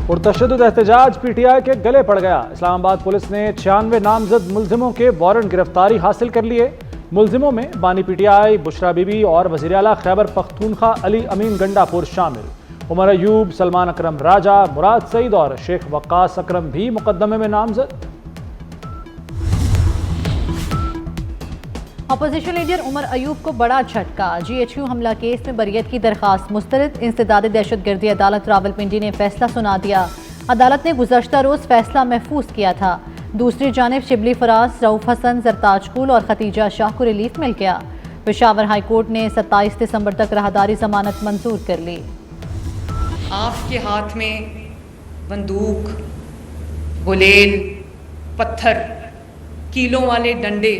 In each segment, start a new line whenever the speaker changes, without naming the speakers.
पुरतशद्दुद एहतजाज पीटीआई के गले पड़ गया। इस्लामाबाद पुलिस ने 96 नामजद मुलजिमों के वारंट गिरफ्तारी हासिल कर लिए। मुलजिमों में बानी पीटीआई बुशरा बीबी और वज़ीर आला खैबर पख्तूनख्वा अली अमीन गंडापुर शामिल। उमर अयूब, सलमान अकरम राजा, मुराद सईद और शेख वक्कास अकरम भी मुकदमे में नामजद।
अपोजिशन लीडर उमर अयूब को बड़ा झटका। GHQ हमला केस में बरियत की दरखास्त मुस्तरद। इंसदाद दहशतगर्दी अदालत रावलपिंडी ने फैसला सुना दिया। अदालत ने गुज़श्ता रोज़ फैसला महफूज किया था। दूसरी जानिब शिबली फराज, रऊफ हसन, जरताज कुल और खतीजा शाह को रिलीफ मिल गया। पेशावर हाई कोर्ट ने 27 दिसंबर तक राहदारी जमानत मंजूर कर ली।
आपके हाथ में बंदूक, गुलेल, पत्थर, कीलों वाले डंडे,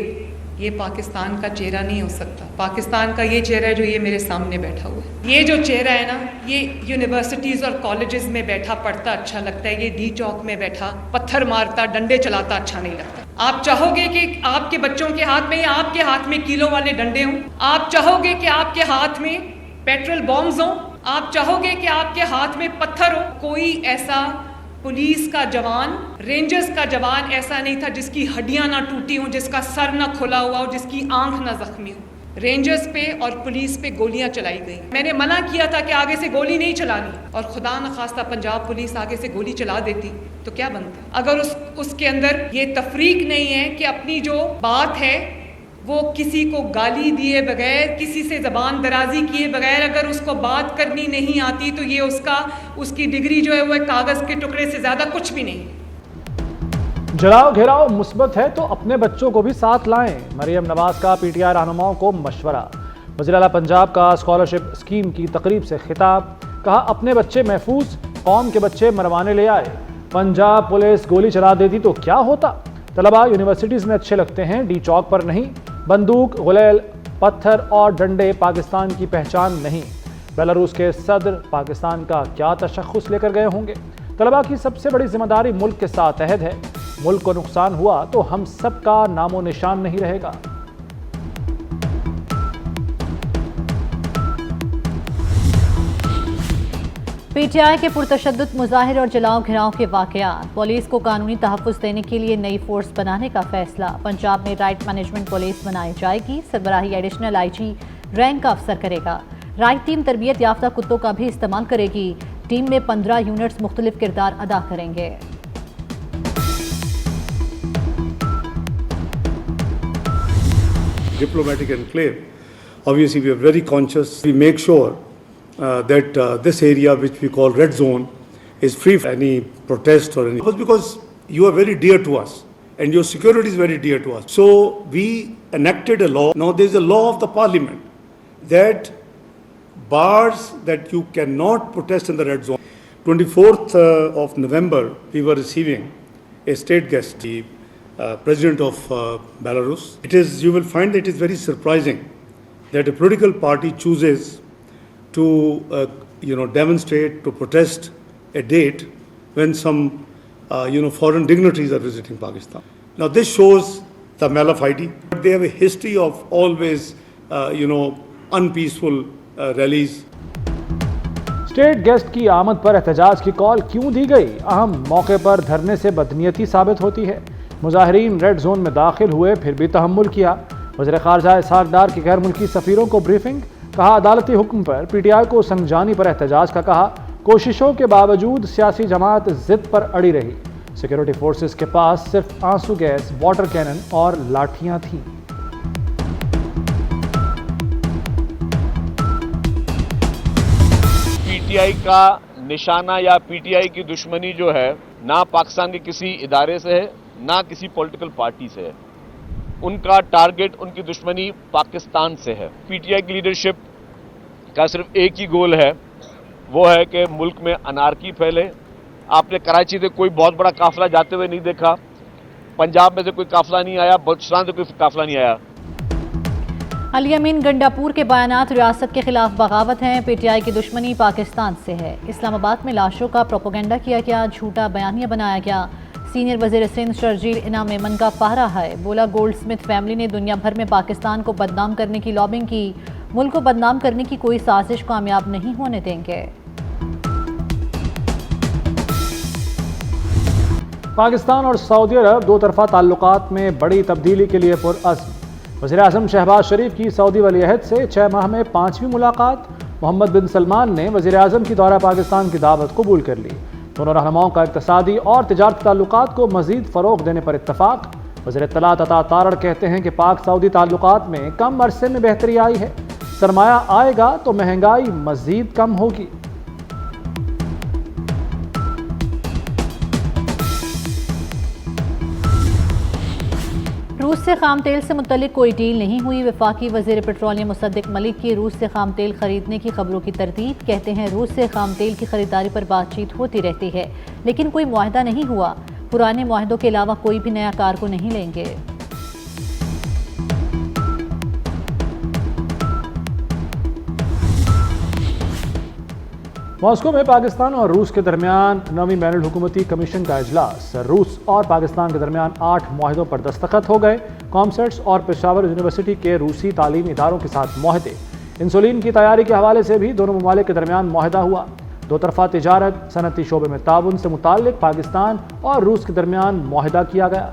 ये पाकिस्तान का चेहरा नहीं हो सकता। पाकिस्तान का ये चेहरा है जो ये मेरे सामने बैठा हुआ है। ये जो चेहरा है ना, ये यूनिवर्सिटीज़ और कॉलेजेस में बैठा पढ़ता अच्छा लगता है। ये डी चौक में बैठा पत्थर मारता, डंडे चलाता अच्छा नहीं लगता। आप चाहोगे कि आपके बच्चों के हाथ में या आपके हाथ में कीलों वाले डंडे हों? आप चाहोगे कि आपके हाथ में पेट्रोल बॉम्ब्स हों? आप चाहोगे कि आपके हाथ में पत्थर हो? कोई ऐसा पुलिस का जवान, रेंजर्स का जवान ऐसा नहीं था जिसकी हड्डियां ना टूटी हों, जिसका सर ना खुला हुआ हो, जिसकी आंख ना जख्मी हो। रेंजर्स पे और पुलिस पे गोलियां चलाई गई। मैंने मना किया था कि आगे से गोली नहीं चलानी, और खुदा न खास्ता पंजाब पुलिस आगे से गोली चला देती तो क्या बनता। अगर उसके अंदर ये तफरीक नहीं है कि अपनी जो बात है वो किसी को गाली दिए बगैर, किसी से ज़बान दराजी किए बगैर अगर उसको बात करनी नहीं आती तो ये उसकी डिग्री जो है वो एक कागज़ के टुकड़े से ज़्यादा कुछ भी नहीं।
जलाओ घेराव मुस्बत है तो अपने बच्चों को भी साथ लाएं। मरियम नवाज का पीटीआई रहनुमाओं को मशवरा। वज़ीर आला पंजाब का स्कॉलरशिप स्कीम की तकरीब से खिताब। कहा अपने बच्चे महफूज, कौम के बच्चे मरवाने ले आए। पंजाब पुलिस गोली चला देती तो क्या होता। तलबा यूनिवर्सिटीज़ में अच्छे लगते हैं, डी चौक पर नहीं। बंदूक, गुलेल, पत्थर और डंडे पाकिस्तान की पहचान नहीं। बेलारूस के सदर पाकिस्तान का क्या तशख़्ख़ुस लेकर गए होंगे। तलबा की सबसे बड़ी जिम्मेदारी मुल्क के साथ अहद है। मुल्क को नुकसान हुआ तो हम सब का नामो निशान नहीं रहेगा।
पीटीआई के पुरतशद्दुद मुजाहिर और जलाओ घिराव के वाक़यात। पुलिस को कानूनी तहफ़्फ़ुज़ देने के लिए नई फोर्स बनाने का फैसला। पंजाब में राइट मैनेजमेंट पुलिस बनाई जाएगी। सरबराही एडिशनल IG रैंक का अफसर करेगा। राइट टीम तरबियत याफ्ता कुत्तों का भी इस्तेमाल करेगी। टीम में 15 यूनिट्स मुख्तलिफ किरदार अदा करेंगे।
Diplomatic enclave, obviously we are very conscious. We make sure that this area which we call red zone is free from any protest or any, because you are very dear to us and your security is very dear to us. So we enacted a law. Now there is a law of the parliament that bars that you cannot protest in the red zone. 24th of November we were receiving a state guest, the president of Belarus. You will find that it is very surprising that a political party chooses to demonstrate, to protest a date when some foreign dignitaries are visiting Pakistan. Now this shows the malafide. They have a history of always unpeaceful rallies.
State guest की आमद पर एहतजाज की call क्यों दी गई। अहम मौके पर धरने से बदनीयती साबित होती है। मुजाहिरीन रेड जोन में दाखिल हुए फिर भी तहम्मुल किया। वज़ीर ख़ारजा इसहाक़ डार की गैर मुल्की सफ़ीरों को ब्रीफिंग। कहा अदालती हुक्म पर पीटीआई को संगजानी पर एहतजाज का कहा। कोशिशों के बावजूद सियासी जमात जिद पर अड़ी रही। सिक्योरिटी फोर्सेस के पास सिर्फ आंसू गैस, वाटर कैनन और लाठियां थीं।
पीटीआई का निशाना या पीटीआई की दुश्मनी जो है ना पाकिस्तान के किसी इदारे से है ना किसी पॉलिटिकल पार्टी से है। उनका टारगेट, उनकी दुश्मनी पाकिस्तान से है। पीटीआई की लीडरशिप का सिर्फ एक ही गोल है, वो है कि मुल्क में अनारकी फैले। आपने कराची से कोई बहुत बड़ा काफिला जाते हुए नहीं देखा, पंजाब में से कोई काफिला नहीं आया, बलूचिस्तान से कोई काफिला नहीं आया।
अली अमीन गंडापुर के बयानात रियासत के खिलाफ बगावत हैं। पीटीआई की दुश्मनी पाकिस्तान से है। इस्लामाबाद में लाशों का प्रोपोगंडा किया गया, झूठा बयानिया बनाया गया। सीनियर वज़ीर सिंध शर्जील इनाम मेमन का पहरा है। बोला गोल्ड स्मिथ फैमिली ने दुनिया भर में पाकिस्तान को बदनाम करने की लॉबिंग की। मुल्क को बदनाम करने की कोई साजिश कामयाब नहीं होने देंगे।
पाकिस्तान और सऊदी अरब दो तरफा ताल्लुकात में बड़ी तब्दीली के लिए पुरअज़्म। वज़ीर-ए-आज़म शहबाज शरीफ की सऊदी वली-अहद से 6 माह में 5वीं मुलाकात। मोहम्मद बिन सलमान ने वज़ीर-ए-आज़म की दौरा पाकिस्तान की दावत कबूल कर ली। दोनों रहनुमाओं का इक़्तिसादी और तिजारती ताल्लुकात को मज़ीद फ़रोग़ देने पर इत्तफ़ाक़। वज़ीर इत्तलात अता तारड़ कहते हैं कि पाक सऊदी ताल्लुकात में कम अरसे में बेहतरी आई है। सरमाया आएगा तो महंगाई मज़ीद कम होगी।
रूस से खाम तेल से मुतल्लिक कोई डील नहीं हुई। वफाकी वज़ीर पेट्रोलियम मुसद्दिक मलिक की रूस से खाम तेल खरीदने की खबरों की तरदीद। कहते हैं रूस से खाम तेल की खरीदारी पर बातचीत होती रहती है, लेकिन कोई मुआहदा नहीं हुआ। पुराने मुआहदों के अलावा कोई भी नया कार्गो नहीं लेंगे।
मॉस्को में पाकिस्तान और रूस के दरमियान 9वीं बैनुल हुकूमती कमीशन का इजलास। रूस और पाकिस्तान के दरमियान 8 मुआहदों पर दस्तखत हो गए। कॉमसेट्स और पेशावर यूनिवर्सिटी के रूसी तालीमी इदारों के साथ मुआहदे। इंसुलिन की तैयारी के हवाले से भी दोनों ममालिक के दरमियान मुआहदा हुआ। दो तरफा तिजारत, सनती शोबे में ताउन से मुताल्लिक पाकिस्तान और रूस के दरमियान मुआहदा किया गया।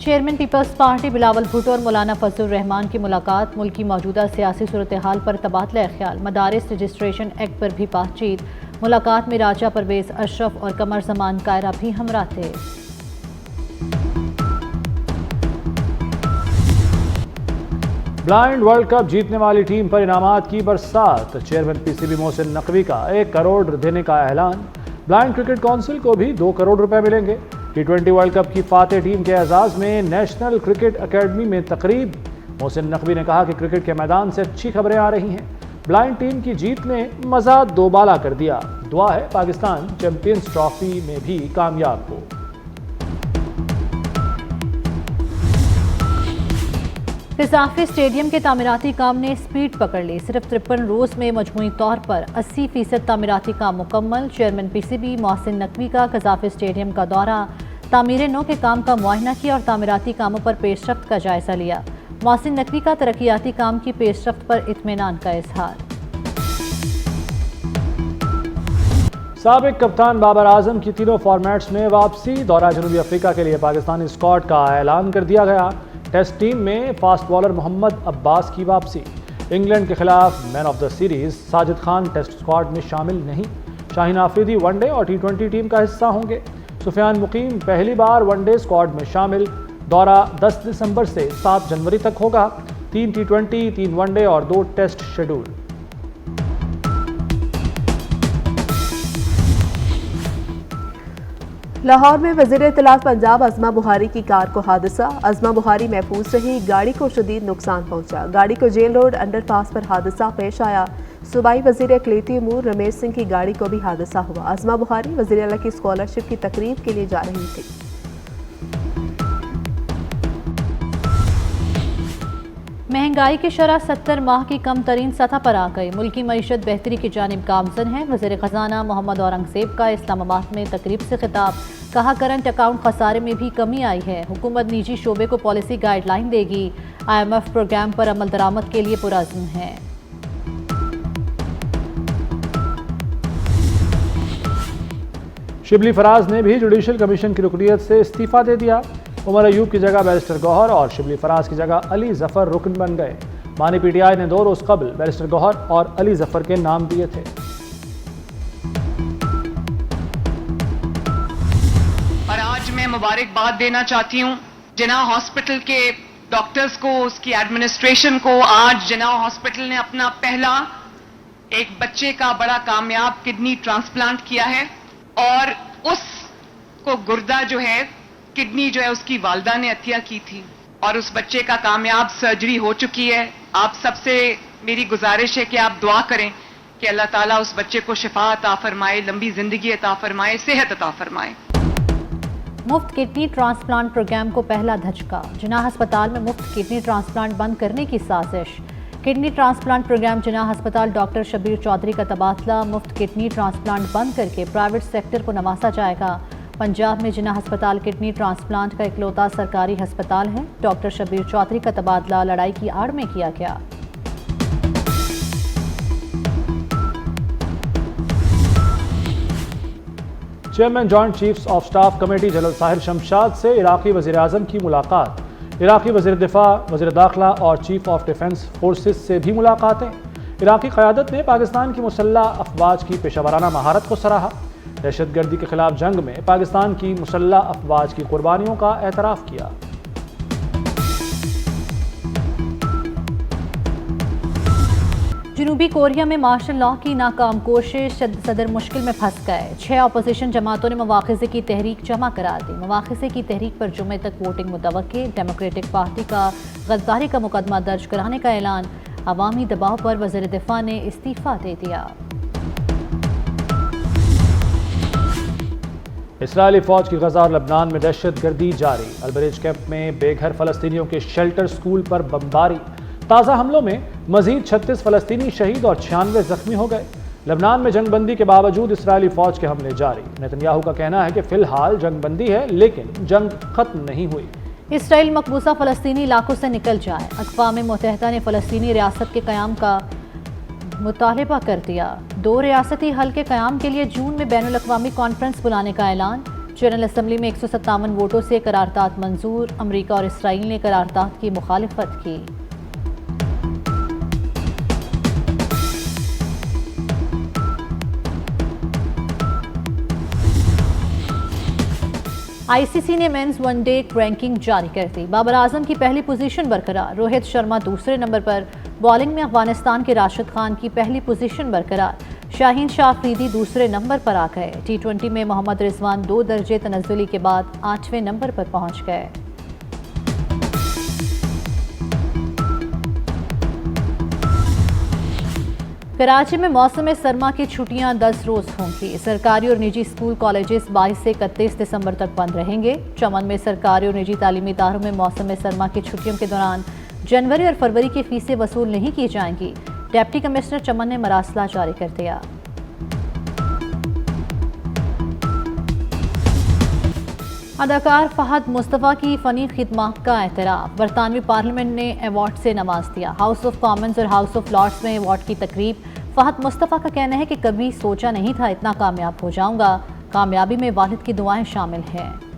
Chairman peoples party Bilawal Bhutto और मौलाना फजलुर रहमान की मुलाकात। मुल्क की मौजूदा सियासी सूरत हाल पर तबादला ख्याल। मदारिस रजिस्ट्रेशन एक्ट पर भी बातचीत। मुलाकात में राजा परवेज अशरफ और कमर जमान कायरा भी हमरा थे।
ब्लाइंड वर्ल्ड कप जीतने वाली टीम पर इनामात की बरसात। चेयरमैन पीसीबी मोहसिन नकवी का 1 करोड़ देने का ऐलान। ब्लाइंड क्रिकेट काउंसिल को भी 2 करोड़ रुपए मिलेंगे। T20 वर्ल्ड कप की फातेह टीम के एजाज में नेशनल क्रिकेट अकेडमी में तकरीब। मोहसिन नकवी ने कहा कि क्रिकेट के मैदान से अच्छी खबरें आ रही हैं। ब्लाइंड टीम की जीत ने मजा दोबाला कर दिया। दुआ है पाकिस्तान चैंपियंस ट्रॉफी में भी कामयाब हो।
कज़ाफ़ी स्टेडियम के तामीराती काम ने स्पीड पकड़ ली। सिर्फ 53 रोज़ में मजमूई तौर पर 80% तामीराती काम मुकम्मल। चेयरमैन पीसीबी मोहसिन नकवी का कज़ाफ़ी स्टेडियम का दौरा। तामीर नौ के काम का मुआयना किया और तामीराती कामों पर पेशरफ्त का जायजा लिया। मोहसिन नकवी का तरक्याती काम की पेशरफ्त पर इत्मीनान का इजहार।
साबिक कप्तान बाबर आजम की तीनों फॉर्मेट्स में वापसी। दौरा जनूबी अफ्रीका के लिए पाकिस्तानी स्क्वाड का ऐलान कर दिया गया। टेस्ट टीम में फास्ट बॉलर मोहम्मद अब्बास की वापसी। इंग्लैंड के खिलाफ man of the series Sajid Khan test squad में शामिल नहीं। शाहीन आफरीदी वनडे और T20 टीम का हिस्सा होंगे। सुफियान मुकीम पहली बार वनडे स्क्वाड में शामिल। दौरा 10 दिसंबर से 7 जनवरी तक होगा। 3 T20, 3 वनडे और 2 टेस्ट शेड्यूल।
लाहौर में वज़ीर इत्तलात पंजाब अज़मा बुहारी की कार को हादसा। अज़मा बुहारी महफूज रही, गाड़ी को शदीद नुकसान पहुंचा। गाड़ी को जेल रोड अंडरपास पर हादसा पेश आया। सूबाई वज़ीर अक़लीती उमूर रमेश सिंह की गाड़ी को भी हादसा हुआ। अज़मा बुहारी वज़ीर आला की स्कॉलरशिप की तकरीब के लिए जा रही थी।
महंगाई की शरह 70 माह की कम तरीन सतह पर आ गई। मुल्की मईशत बेहतरी की जानिब गामजन है। वज़ीर ख़जाना मोहम्मद औरंगज़ेब का इस्लामाबाद में तकरीब से खिताब। कहा करंट अकाउंट खसारे में भी कमी आई है। हुकूमत निजी शोबे को पॉलिसी गाइडलाइन देगी। IMF प्रोग्राम पर अमल दरामद के लिए पुरअज़्म है।
शिबली फराज ने भी जुडिशल कमीशन की रुकनियत से इस्तीफा दे दिया। उमर अयूब की जगह बैरिस्टर गौहर और शिबली फराज की जगह अली जफर रुकन बन गए। मानी PTI ने 2 रोज कबल बैरिस्टर गौहर और अली जफर के नाम दिए थे।
और आज मैं मुबारकबाद देना चाहती हूँ जिन्ना हॉस्पिटल के डॉक्टर्स को, उसकी एडमिनिस्ट्रेशन को। आज जिन्ना हॉस्पिटल ने अपना पहला एक बच्चे का बड़ा कामयाब किडनी ट्रांसप्लांट किया है और उसको गुर्दा जो है, किडनी जो है, उसकी वालदा ने अतिया की थी और उस बच्चे का कामयाब सर्जरी हो चुकी है। आप सबसे मेरी गुजारिश है कि आप दुआ करें कि अल्लाह ताला उस बच्चे को शिफा अता फरमाए, लंबी जिंदगी अता फरमाए, सेहत अता फरमाए।
मुफ्त किडनी ट्रांसप्लांट प्रोग्राम को पहला धचका। जिन्ना अस्पताल में मुफ्त किडनी ट्रांसप्लांट बंद करने की साजिश। किडनी ट्रांसप्लांट प्रोग्राम जिन्ना अस्पताल डॉक्टर शबीर चौधरी का तबादला। मुफ्त किडनी ट्रांसप्लांट बंद करके प्राइवेट सेक्टर को नवाजा जाएगा। पंजाब में जिन्ना अस्पताल किडनी ट्रांसप्लांट का इकलौता सरकारी अस्पताल है। डॉक्टर शबीर चौधरी का तबादला लड़ाई की आड़ में किया गया।
Chairman joint chiefs of staff committee general Sahir Shamshad से इराकी वज़ीर-ए-आज़म की मुलाकात। इराकी वज़ीर दिफा, वज़ीर दाखिला और चीफ ऑफ डिफेंस फोर्सेस से भी मुलाकातें। इराकी क़यादत ने पाकिस्तान की मुसल्लह अफवाज की पेशावराना महारत को सराहा। दहशतगर्दी के खिलाफ जंग में पाकिस्तान की मुसल्लह अफवाज की कुर्बानियों का एतराफ़ किया।
जनूबी कोरिया में मार्शल लॉ की नाकाम कोशिश, सदर मुश्किल में फंस गए। 6 अपोजिशन जमातों ने मवाख़िज़े की तहरीक जमा करा दी। मवाख़िज़े की तहरीक पर जुमे तक वोटिंग मुतवक्की। डेमोक्रेटिक पार्टी का गद्दारी का मुकदमा दर्ज कराने का ऐलान। अवामी दबाव पर वज़ीर दिफा ने इस्तीफ़ा दे दिया।
इसराइली फ़ौज की गजा और लबनान में दहशतगर्दी जारी। अलबरेज कैंप में बेघर फ़लस्तीनियों के शेल्टर स्कूल पर बमबारी। ताज़ा हमलों में मजीद 36 फ़लस्तीनी शहीद और 96 जख्मी हो गए। लबनान में जंगबंदी के बावजूद इसराइली फ़ौज के हमले जारी। नेतन्याहू का कहना है कि फ़िलहाल जंगबंदी है, लेकिन जंग ख़त्म नहीं हुई।
इसराइल मकबूजा फ़लस्तीनी इलाकों से निकल जाए। अक़वाम मुत्तहिदा ने फ़लस्तीनी रियासत के क़याम का मुतालबा कर दिया। 2 रियासती हल के क़याम के लिए जून में बैनुल अक़वामी कॉन्फ्रेंस बुलाने का ऐलान। जनरल असम्बली में 157 वोटों से करारदाद मंजूर। अमरीका और इसराइल ने करारदाद की मुखालिफत की। आईसीसी ने मेंस वनडे रैंकिंग जारी कर दी। बाबर आजम की पहली पोजीशन बरकरार। रोहित शर्मा दूसरे नंबर पर। बॉलिंग में अफगानिस्तान के राशिद खान की पहली पोजीशन बरकरार। शाहीन शाह अफरीदी दूसरे नंबर पर आ गए। T20 में मोहम्मद रिजवान 2 दर्जे तनज़्ज़ुली के बाद 8वें नंबर पर पहुंच गए। कराची में मौसम सरमा की छुट्टियां 10 रोज होंगी। सरकारी और निजी स्कूल कॉलेजेस 22 से 31 दिसंबर तक बंद रहेंगे। चमन में सरकारी और निजी तालीमी इदारों में मौसम सरमा की छुट्टियों के दौरान जनवरी और फरवरी की फीसें वसूल नहीं की जाएंगी। डिप्टी कमिश्नर चमन ने मरासला जारी कर दिया। अदाकार फहद मुस्तफ़ा की फ़नी खिदमत का एतराफ़। बरतानवी पार्लियामेंट ने अवार्ड से नवाज दिया। हाउस ऑफ कॉमन्स और हाउस ऑफ लॉर्ड्स में अवार्ड की तकरीब। फहद मुस्तफ़ा का कहना है कि कभी सोचा नहीं था इतना कामयाब हो जाऊंगा। कामयाबी में वालिद की दुआएं शामिल हैं।